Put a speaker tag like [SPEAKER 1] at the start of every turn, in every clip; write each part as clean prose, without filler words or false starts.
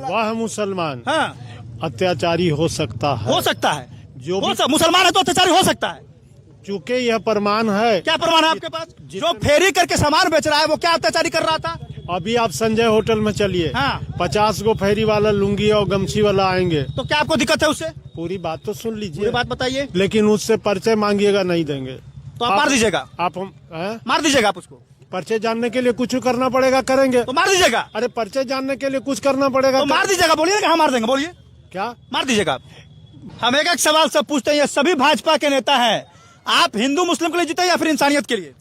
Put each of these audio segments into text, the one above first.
[SPEAKER 1] वह मुसलमान
[SPEAKER 2] हाँ,
[SPEAKER 1] अत्याचारी हो सकता है।
[SPEAKER 2] हो सकता है।
[SPEAKER 1] जो भी
[SPEAKER 2] मुसलमान है तो अत्याचारी हो सकता है।
[SPEAKER 1] चूंकि यह प्रमाण है।
[SPEAKER 2] क्या प्रमाण है आपके पास? जो फेरी करके सामान बेच रहा है वो क्या अत्याचारी कर रहा था?
[SPEAKER 1] अभी आप संजय होटल में चलिए,
[SPEAKER 2] हाँ।
[SPEAKER 1] 50 गो फेरी वाला लुंगी और गमछी वाला आएंगे।
[SPEAKER 2] तो क्या आपको दिक्कत है उससे?
[SPEAKER 1] पूरी बात तो सुन लीजिए।
[SPEAKER 2] पूरी बात बताइए।
[SPEAKER 1] लेकिन उससे परिचय मांगिएगा, नहीं देंगे
[SPEAKER 2] तो आप मार दीजिएगा।
[SPEAKER 1] आप हम
[SPEAKER 2] मार दीजिएगा आप उसको।
[SPEAKER 1] परिचय जानने के लिए कुछ करना पड़ेगा, करेंगे
[SPEAKER 2] तो मार दीजिएगा।
[SPEAKER 1] अरे परिचय जानने के लिए कुछ करना पड़ेगा
[SPEAKER 2] तो मार दीजिएगा। बोलिए ना, कहाँ मार देंगे, बोलिए।
[SPEAKER 1] क्या
[SPEAKER 2] मार दीजिएगा आप। हम एक एक सवाल सब पूछते हैं। ये सभी भाजपा के नेता हैं। आप हिंदू मुस्लिम के लिए जीते या फिर इंसानियत के लिए?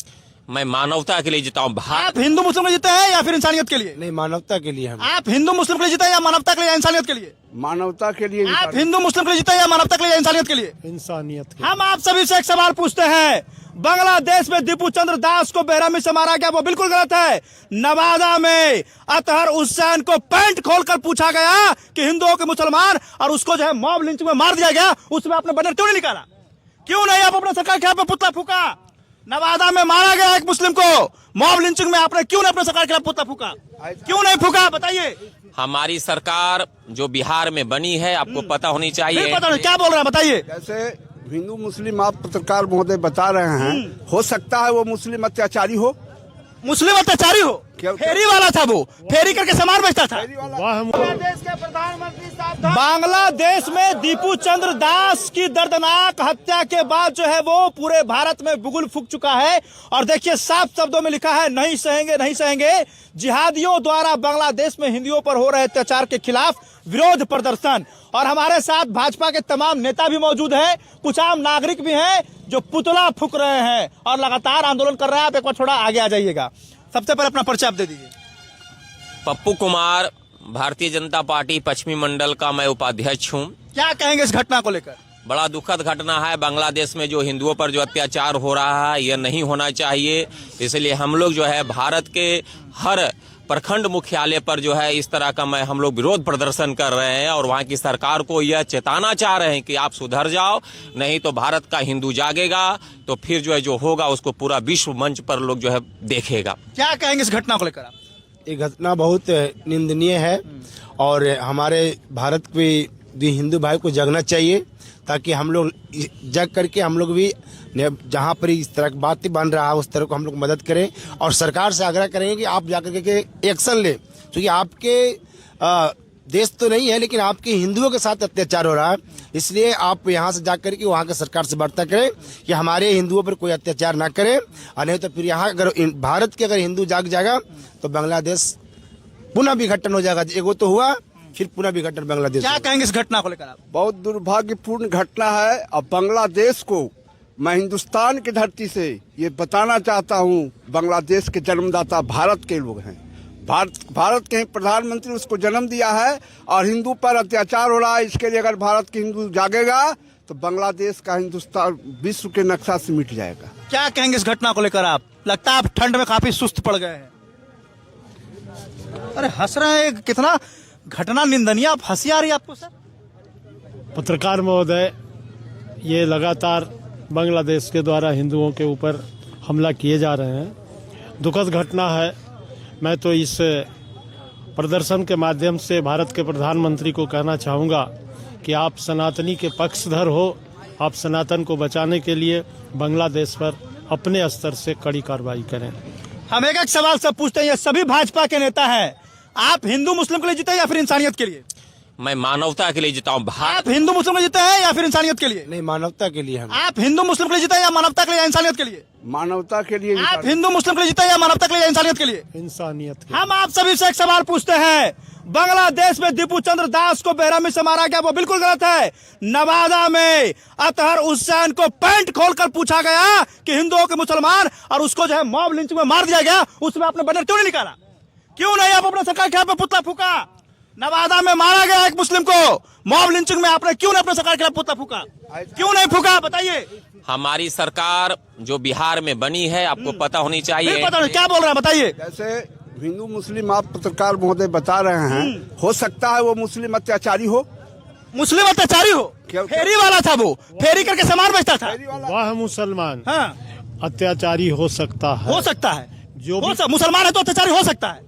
[SPEAKER 3] मैं मानवता के लिए जीता हूँ।
[SPEAKER 2] आप हिंदू मुस्लिम के लिए जीते हैं या फिर इंसानियत के लिए?
[SPEAKER 4] नहीं, मानवता के लिए हम।
[SPEAKER 2] आप हिंदू मुस्लिम के लिए जीते हैं या मानवता के लिए या इंसानियत के लिए?
[SPEAKER 4] मानवता के लिए।
[SPEAKER 2] आप हिंदू मुस्लिम के लिए जीते हैं या मानवता के लिए या इंसानियत के लिए?
[SPEAKER 1] इंसानियत के।
[SPEAKER 2] हम आप सभी से एक सवाल पूछते हैं। बांग्लादेश में दीपू चंद्र दास को बेरहमी से मारा गया, वो बिल्कुल गलत है। नवादा में अतहर हुसैन को पैंट खोलकर पूछा गया कि हिंदू हो कि मुसलमान, और उसको जो है मॉब लिंचिंग में मार दिया गया। उसमें आपने बैनर क्यों नहीं निकाला? क्यों नहीं आप अपने सरकार के खिलाफ पुतला फूका? नवादा में मारा गया एक मुस्लिम को, मॉब लिंचिंग में आपने क्यों नहीं अपने सरकार के खिलाफ पुतला फूका? क्यों नहीं फूका, बताइए।
[SPEAKER 3] हमारी सरकार जो बिहार में बनी है, आपको पता होनी चाहिए।
[SPEAKER 2] पता नहीं क्या बोल रहे हैं, बताइए।
[SPEAKER 4] जैसे हिंदू मुस्लिम आप पत्रकार महोदय बता रहे हैं, हो सकता है वो मुस्लिम अत्याचारी हो।
[SPEAKER 2] मुस्लिम अत्याचारी हो? फेरी वाला था वो, फेरी करके सामान बेचता था।
[SPEAKER 1] बांग्लादेश
[SPEAKER 2] के प्रधानमंत्री साहब, बांग्लादेश में दीपू चंद्र दास की दर्दनाक हत्या के बाद जो है वो पूरे भारत में बुगुल फूक चुका है। और देखिए साफ शब्दों में लिखा है, नहीं सहेंगे, नहीं सहेंगे। जिहादियों द्वारा बांग्लादेश में हिंदुओं पर हो रहे अत्याचार के खिलाफ विरोध प्रदर्शन। और हमारे साथ भाजपा के तमाम नेता भी मौजूद हैं, कुछ आम नागरिक भी हैं जो पुतला फूक रहे हैं और लगातार आंदोलन कर रहे हैं। आप एक बार थोड़ा आगे आ जाइएगा। सबसे पहले अपना परिचय आप दे दीजिए।
[SPEAKER 3] पप्पू कुमार, भारतीय जनता पार्टी पश्चिमी मंडल का मैं उपाध्यक्ष हूँ।
[SPEAKER 2] क्या कहेंगे इस घटना को लेकर?
[SPEAKER 3] बड़ा दुखद घटना है। बांग्लादेश में जो हिंदुओं पर जो अत्याचार हो रहा है, यह नहीं होना चाहिए। इसलिए हम लोग जो है भारत के हर प्रखंड मुख्यालय पर जो है इस तरह का हम लोग विरोध प्रदर्शन कर रहे हैं और वहाँ की सरकार को यह चेताना चाह रहे हैं कि आप सुधर जाओ, नहीं तो भारत का हिंदू जागेगा तो फिर जो है जो होगा उसको पूरा विश्व मंच पर लोग जो है देखेगा।
[SPEAKER 2] क्या कहेंगे इस घटना को लेकर आप?
[SPEAKER 4] ये घटना बहुत निंदनीय है और हमारे भारत के हिंदू भाई को जगना चाहिए, ताकि हम लोग जग करके हम लोग भी जहाँ पर इस तरह की बात बन रहा है उस तरह को हम लोग मदद करें। और सरकार से आग्रह करेंगे कि आप जाकर के एक्शन ले, क्योंकि आपके देश तो नहीं है लेकिन आपके हिंदुओं के साथ अत्याचार हो रहा है। इसलिए आप यहाँ से जाकर के वहाँ के सरकार से वार्ता करें कि हमारे हिंदुओं पर कोई अत्याचार ना करे, और नहीं तो फिर यहाँ अगर भारत के अगर हिंदू जाग जाएगा तो बांग्लादेश पुनः विघटन हो जाएगा। एगो तो हुआ, फिर पुनः विघटन बांग्लादेश।
[SPEAKER 2] क्या कहेंगे इस घटना को लेकर आप?
[SPEAKER 4] बहुत दुर्भाग्यपूर्ण घटना है। अब बांग्लादेश को मैं हिंदुस्तान की धरती से ये बताना चाहता हूँ, बांग्लादेश के जन्मदाता भारत के लोग हैं। भारत के प्रधानमंत्री उसको जन्म दिया है और हिंदू पर अत्याचार हो रहा है। इसके लिए अगर भारत के हिंदू जागेगा तो बांग्लादेश का हिंदुस्तान विश्व के नक्शा से मिट जाएगा।
[SPEAKER 2] क्या कहेंगे इस घटना को लेकर आप? लगता है आप ठंड में काफी सुस्त पड़ गए हैं। अरे हंस रहे हैं, कितना घटना निंदनीय। आप हंसी आ रही है आपको? सर
[SPEAKER 1] पत्रकार महोदय, ये लगातार बांग्लादेश के द्वारा हिंदुओं के ऊपर हमला किए जा रहे हैं, दुखद घटना है। मैं तो इस प्रदर्शन के माध्यम से भारत के प्रधानमंत्री को कहना चाहूँगा कि आप सनातनी के पक्षधर हो। आप सनातन को बचाने के लिए बांग्लादेश पर अपने स्तर से कड़ी कार्रवाई करें।
[SPEAKER 2] हम एक एक सवाल सब पूछते हैं। ये सभी भाजपा के नेता हैं। आप हिंदू मुस्लिम के लिए जीते या फिर इंसानियत के लिए?
[SPEAKER 3] मैं मानवता के लिए जीता हूँ।
[SPEAKER 2] आप हिंदू मुस्लिम के लिए जीते हैं या फिर इंसानियत के लिए?
[SPEAKER 4] नहीं, मानवता के लिए हम।
[SPEAKER 2] आप हिंदू मुस्लिम के लिए जीते हैं या मानवता के लिए या इंसानियत के लिए?
[SPEAKER 4] मानवता के लिए।
[SPEAKER 2] आप हिंदू मुस्लिम के लिए जीते हैं या मानवता के लिए या इंसानियत के लिए?
[SPEAKER 1] इंसानियत के।
[SPEAKER 2] हम आप सभी से एक सवाल पूछते हैं। बांग्लादेश में दीपू चंद्र दास को बेरहमी से मारा गया, वो बिल्कुल गलत है। नवादा में अतहर हुसैन को पैंट खोलकर पूछा गया कि हिंदू हो कि मुसलमान, और उसको जो है मॉब लिंचिंग में मार दिया गया। उसमें आपने बैनर क्यों नहीं निकाला? क्यों नहीं आप अपने सरकार के खिलाफ पुतला फूका? नवादा में मारा गया एक मुस्लिम को, मॉब लिंचिंग में आपने क्यों नहीं अपने सरकार के खिलाफ पुतला फूका? क्यों नहीं फूका, बताइए।
[SPEAKER 3] हमारी सरकार जो बिहार में बनी है, आपको पता होनी चाहिए।
[SPEAKER 2] पता नहीं क्या बोल रहे हैं, बताइए।
[SPEAKER 4] जैसे हिंदू मुस्लिम आप पत्रकार महोदय बता रहे हैं, हो सकता है वो मुस्लिम अत्याचारी हो।
[SPEAKER 2] मुस्लिम अत्याचारी हो? फेरी वाला था वो, फेरी करके सामान बेचता था।
[SPEAKER 1] वह मुसलमान
[SPEAKER 2] हाँ,
[SPEAKER 1] अत्याचारी हो सकता है।
[SPEAKER 2] हो सकता है।
[SPEAKER 1] जो
[SPEAKER 2] मुसलमान है तो अत्याचारी हो सकता है।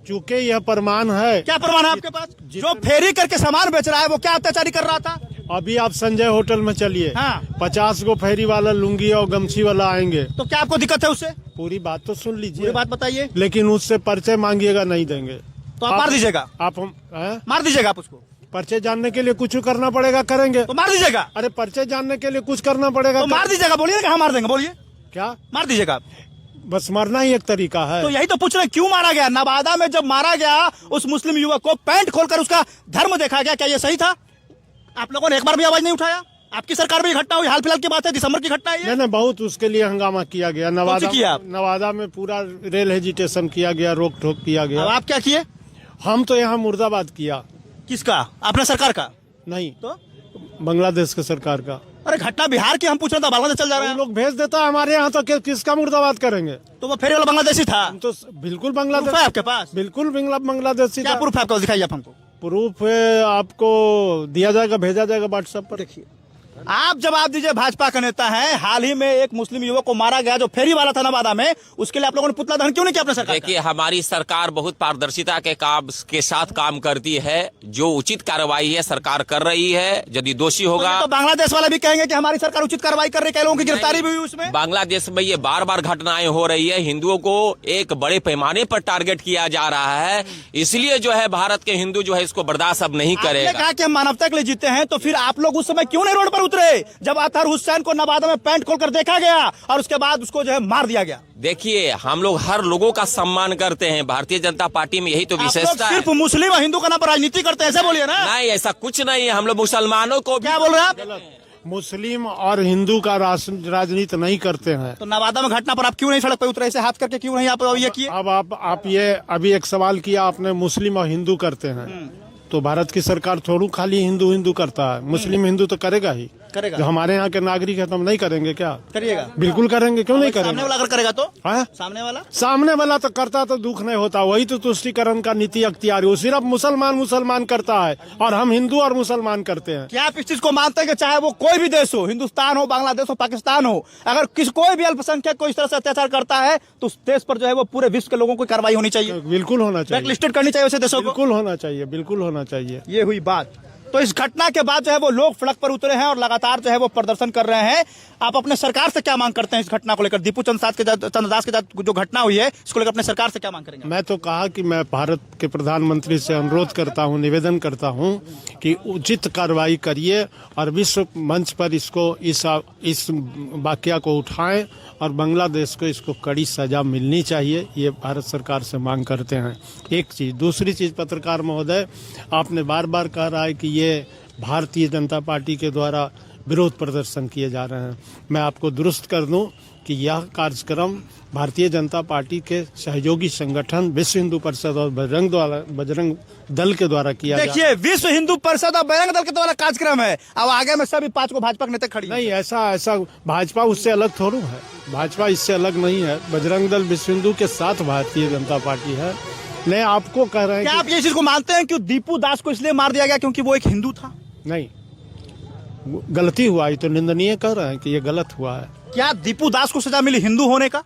[SPEAKER 1] चूंकि यह प्रमाण है।
[SPEAKER 2] क्या प्रमाण है आपके पास? जो फेरी करके सामान बेच रहा है वो क्या अत्याचारी कर रहा था?
[SPEAKER 1] अभी आप संजय होटल में चलिए,
[SPEAKER 2] हाँ।
[SPEAKER 1] 50 गो फेरी वाला लुंगी और गमछी वाला आएंगे।
[SPEAKER 2] तो क्या आपको दिक्कत है उससे?
[SPEAKER 1] पूरी बात तो सुन लीजिए,
[SPEAKER 2] पूरी बात बताइए।
[SPEAKER 1] लेकिन उससे पर्चे मांगिएगा, नहीं देंगे
[SPEAKER 2] तो आप मार दीजिएगा?
[SPEAKER 1] आप हम
[SPEAKER 2] मार दीजिएगा आप उसको?
[SPEAKER 1] पर्चे जानने के लिए कुछ करना पड़ेगा, करेंगे
[SPEAKER 2] तो मार दीजिएगा?
[SPEAKER 1] अरे पर्चे जानने के लिए कुछ करना पड़ेगा
[SPEAKER 2] तो मार दीजिएगा। बोलिए कहाँ मार देंगे, बोलिए।
[SPEAKER 1] क्या
[SPEAKER 2] मार दीजिएगा आप?
[SPEAKER 1] बस मरना ही एक तरीका है।
[SPEAKER 2] तो यही तो पूछ रहे हैं, क्यों मारा गया? नवादा में जब मारा गया उस मुस्लिम युवक को, पैंट खोलकर उसका धर्म देखा गया, क्या ये सही था? आप लोगों ने एक बार भी आवाज नहीं उठाया? आपकी सरकार में ये घटना हुई, हाल फिलहाल की बात है, दिसंबर की घटना है ये।
[SPEAKER 1] नहीं, बहुत उसके लिए हंगामा किया गया। नवादा में पूरा रेल हेजिटेशन किया गया, रोक टोक किया गया।
[SPEAKER 2] अब आप क्या किए?
[SPEAKER 1] हम तो यहाँ मुर्दाबाद किया।
[SPEAKER 2] किसका? अपने सरकार का?
[SPEAKER 1] नहीं,
[SPEAKER 2] तो
[SPEAKER 1] बांग्लादेश के सरकार का।
[SPEAKER 2] अरे घटना बिहार की, हम पूछ रहे थे बांग्लादेश चल जा रहे हैं।
[SPEAKER 1] लोग भेज देता है हमारे यहाँ, तो किसका मुर्दाबाद करेंगे?
[SPEAKER 2] तो वो फेरी वाला बांग्लादेशी था?
[SPEAKER 1] हम तो बिल्कुल
[SPEAKER 2] प्रूफ
[SPEAKER 1] बांग्लादेश
[SPEAKER 2] है आपके पास?
[SPEAKER 1] बिल्कुल बांग्लादेशी
[SPEAKER 2] क्या
[SPEAKER 1] था।
[SPEAKER 2] प्रूफ है आपका? दिखाइए आप हमको।
[SPEAKER 1] प्रूफ आपको दिया जाएगा, भेजा जाएगा व्हाट्सएप पर।
[SPEAKER 2] देखिए, आप जवाब दीजिए। भाजपा का नेता है, हाल ही में एक मुस्लिम युवक को मारा गया जो फेरी वाला था नवादा में, उसके लिए आप लोगों ने पुतला दहन क्यों नहीं किया अपने सरकार?
[SPEAKER 3] देखिए, हमारी सरकार बहुत पारदर्शिता के साथ काम करती है। जो उचित कार्रवाई है सरकार कर रही है। यदि दोषी होगा
[SPEAKER 2] तो बांग्लादेश वाला भी कहेंगे कि हमारी सरकार उचित कार्रवाई कर रही है, कई लोगों की गिरफ्तारी भी हुई उसमें।
[SPEAKER 3] बांग्लादेश में ये बार बार घटनाएं हो रही है। हिंदुओं को एक बड़े पैमाने पर टारगेट किया जा रहा है, इसलिए जो है भारत के हिंदू जो है इसको बर्दाश्त अब नहीं
[SPEAKER 2] आपने
[SPEAKER 3] करेगा।
[SPEAKER 2] कहा कि हम मानवता के लिए जीते हैं, तो फिर आप लोग उस समय क्यों नहीं रोड पर उतरे जब अतहर हुसैन को नवादा में पैंट खोलकर देखा गया और उसके बाद उसको जो है मार दिया गया?
[SPEAKER 3] देखिए, हम लोग हर लोगों का सम्मान करते हैं। भारतीय जनता पार्टी में यही तो विशेषता है।
[SPEAKER 2] सिर्फ मुस्लिम और हिंदू का नाम पर राजनीति करते हैं, ऐसा बोलिए ना।
[SPEAKER 3] नहीं, ऐसा कुछ नहीं है। हम लोग मुसलमानों को
[SPEAKER 2] क्या बोल रहे हैं आप?
[SPEAKER 1] मुस्लिम और हिंदू का राजनीति नहीं करते हैं।
[SPEAKER 2] तो नवादा में घटना पर आप क्यों नहीं सड़क पर उतरे, ऐसे हाथ करके क्यों नहीं आप ये किए?
[SPEAKER 1] अब आप ये अभी एक सवाल किया आपने, मुस्लिम और हिंदू करते हैं, तो भारत की सरकार थोड़ी खाली हिंदू करता है। मुस्लिम हिंदू तो करेगा ही,
[SPEAKER 2] करेगा।
[SPEAKER 1] जो हमारे यहाँ के नागरिक है तो हम नहीं करेंगे क्या?
[SPEAKER 2] करिएगा,
[SPEAKER 1] बिल्कुल करेंगे, क्यों नहीं
[SPEAKER 2] सामने
[SPEAKER 1] करेंगे?
[SPEAKER 2] वाला अगर करेगा तो?
[SPEAKER 1] हाँ? सामने वाला तो करता तो दुख नहीं होता। वही तो तुष्टिकरण का नीति अख्तियार है। वो सिर्फ मुसलमान करता है और हम हिंदू और मुसलमान करते हैं।
[SPEAKER 2] क्या आप इस चीज को मानते हैं कि चाहे वो कोई भी देश हो, हिंदुस्तान हो, बांग्लादेश हो, पाकिस्तान हो, अगर कोई भी अल्पसंख्यक को इस तरह से अत्याचार करता है तो उस देश पर जो है वो पूरे विश्व के लोगों को कार्रवाई होनी चाहिए,
[SPEAKER 1] बिल्कुल होना चाहिए,
[SPEAKER 2] ब्लैकलिस्टेड करनी चाहिए उसे देशों को?
[SPEAKER 1] बिल्कुल होना चाहिए, बिल्कुल होना चाहिए।
[SPEAKER 2] ये हुई बात। तो इस घटना के बाद जो है वो लोग सड़क पर उतरे हैं और लगातार जो है वो प्रदर्शन कर रहे हैं। आप अपने सरकार से क्या मांग करते हैं इस घटना को लेकर? दीपू चंद्र दास के साथ जो घटना हुई है, इसको लेकर अपने सरकार से क्या मांग करेंगे?
[SPEAKER 1] मैं तो कहा कि मैं भारत के प्रधानमंत्री से अनुरोध करता हूं, निवेदन करता हूं कि उचित कार्रवाई करिए और विश्व मंच पर इसको इस वाकया को उठाएं और बांग्लादेश को इसको कड़ी सजा मिलनी चाहिए। ये भारत सरकार से मांग करते हैं। एक चीज। दूसरी चीज, पत्रकार महोदय, आपने बार बार कह रहा है कि ये भारतीय जनता पार्टी के द्वारा विरोध प्रदर्शन किए जा रहे हैं। मैं आपको दुरुस्त कर दूं कि यह कार्यक्रम भारतीय जनता पार्टी के सहयोगी संगठन विश्व हिंदू परिषद और बजरंग दल के द्वारा किया जा।
[SPEAKER 2] देखिए, विश्व हिंदू परिषद और बजरंग दल के द्वारा कार्यक्रम है। अब आगे में सभी 5 को भाजपा के नेता खड़ी
[SPEAKER 1] नहीं, ऐसा भाजपा उससे अलग थोड़ा है। भाजपा इससे अलग नहीं है। बजरंग दल विश्व हिंदू के साथ भारतीय जनता पार्टी है। नहीं, आपको कह रहे हैं
[SPEAKER 2] क्या आप ये चीज को मानते हैं कि दीपू दास को इसलिए मार दिया गया क्योंकि वो एक हिंदू था?
[SPEAKER 1] नहीं, गलती हुआ, ये तो निंदनीय कह रहे हैं कि ये गलत हुआ है।
[SPEAKER 2] क्या दीपू दास को सजा मिली हिंदू होने का?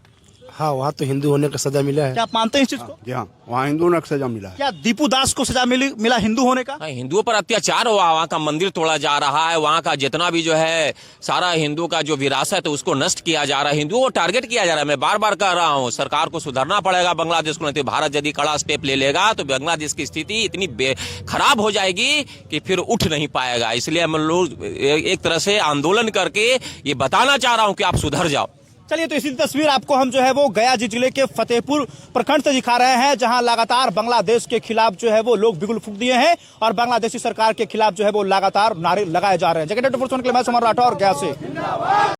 [SPEAKER 4] हाँ, वहाँ तो हिंदू होने का सजा मिला है।
[SPEAKER 2] क्या आप मानते हैं इस चीज को?
[SPEAKER 5] जी हाँ, वहाँ हिंदू होने का सजा मिला है।
[SPEAKER 2] क्या दीपू दास को सजा मिला हिंदू होने का?
[SPEAKER 3] हिंदुओं पर अत्याचार हुआ, वहाँ का मंदिर तोड़ा जा रहा है, वहाँ का जितना भी जो है सारा हिंदू का जो विरासत है उसको नष्ट किया जा रहा है, हिंदुओं को टारगेट किया जा रहा है। मैं बार बार कह रहा हूँ, सरकार को सुधरना पड़ेगा बांग्लादेश को, नहीं तो भारत यदि कड़ा स्टेप ले लेगा तो बांग्लादेश की स्थिति इतनी खराब हो जाएगी कि फिर उठ नहीं पाएगा। इसलिए हम लोग एक तरह से आंदोलन करके ये बताना चाह रहा हूँ कि आप सुधर जाओ।
[SPEAKER 2] चलिए, तो इसी तस्वीर आपको हम जो है वो गया जिले के फतेहपुर प्रखंड से दिखा रहे हैं, जहां लगातार बांग्लादेश के खिलाफ जो है वो लोग बिगुल फूंक दिए हैं और बांग्लादेशी सरकार के खिलाफ जो है वो लगातार नारे लगाए जा रहे हैं। जगह 24 के लिए मैं सुमन राठौर, गया से।